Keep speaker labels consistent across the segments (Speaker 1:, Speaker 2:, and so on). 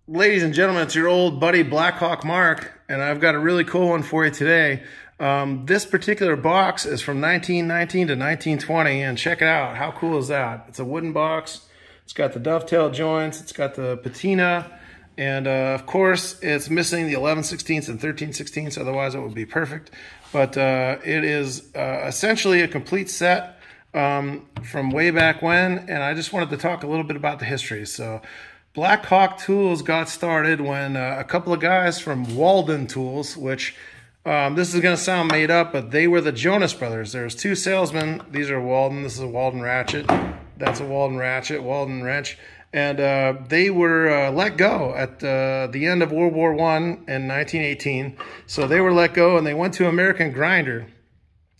Speaker 1: Ladies and gentlemen, it's your old buddy Blackhawk Mark, and I've got a really cool one for you today. This particular box is from 1919 to 1920, and check it out. How cool is that? It's a wooden box. It's got the dovetail joints. It's got the patina, and of course, it's missing the 11/16 and 13/16. Otherwise, it would be perfect. But it is essentially a complete set from way back when, and I just wanted to talk a little bit about the history. So Blackhawk Tools got started when a couple of guys from Walden Tools, which this is going to sound made up, but they were the Jonas Brothers. There's two salesmen. These are Walden. This is a Walden ratchet. That's a Walden ratchet, Walden wrench. And they were let go at the end of World War I in 1918. So they were let go, and they went to American Grinder.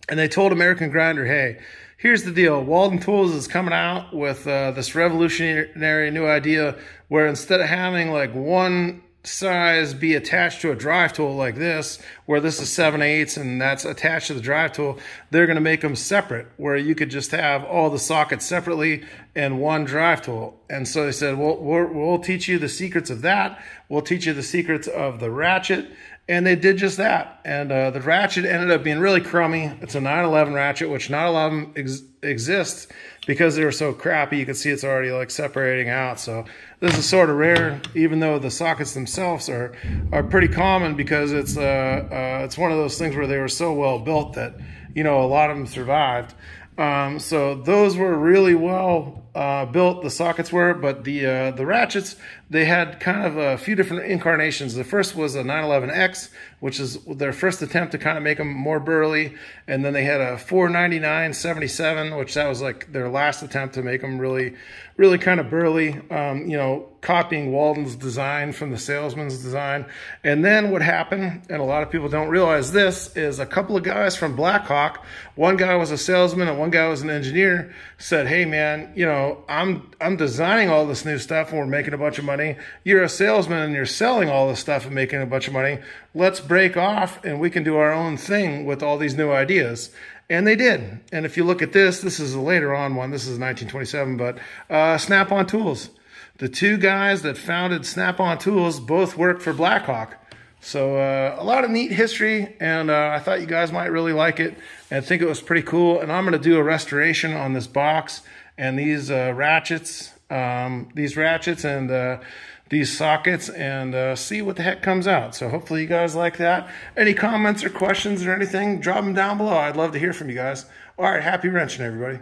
Speaker 1: And they told American Grinder, hey, here's the deal. Walden Tools is coming out with this revolutionary new idea where instead of having like one size be attached to a drive tool like this, where this is 7/8 and that's attached to the drive tool, they're going to make them separate, where you could just have all the sockets separately and one drive tool. And so they said, well, we'll teach you the secrets of that. We'll teach you the secrets of the ratchet. And they did just that. And the ratchet ended up being really crummy. It's a 911 ratchet, which not a lot of them exist because they were so crappy. You can see it's already like separating out. So this is sort of rare, even though the sockets themselves are pretty common, because it's one of those things where they were so well built that, you know, a lot of them survived. So those were really well built, the sockets were, but the ratchets, they had kind of a few different incarnations. The first was a 911X, which is their first attempt to kind of make them more burly, and then they had a 499/77, which that was like their last attempt to make them really kind of burly, you know, copying Walden's design from the salesman's design. And then what happened, and a lot of people don't realize this, is a couple of guys from Blackhawk, one guy was a salesman and one guy was an engineer, said, hey man, you know, I'm designing all this new stuff and we're making a bunch of money. You're a salesman and you're selling all this stuff and making a bunch of money. Let's break off and we can do our own thing with all these new ideas. And they did. And if you look at this, this is a later on one. This is 1927, but Snap-on Tools. The two guys that founded Snap-on Tools both worked for Blackhawk. So a lot of neat history, and I thought you guys might really like it and think it was pretty cool. And I'm going to do a restoration on this box and these ratchets and these sockets, and see what the heck comes out. So hopefully you guys like that. Any comments or questions or anything, drop them down below. I'd love to hear from you guys. All right, happy wrenching, everybody.